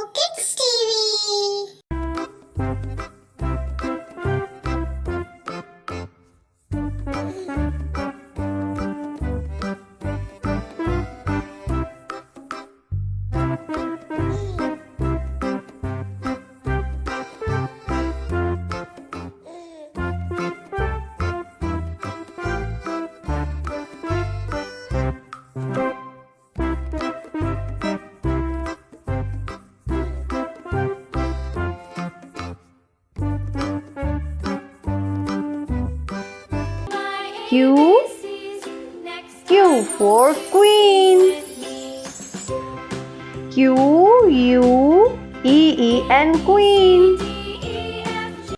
Kids TV. Q. Q for queen. Q U E E N queen.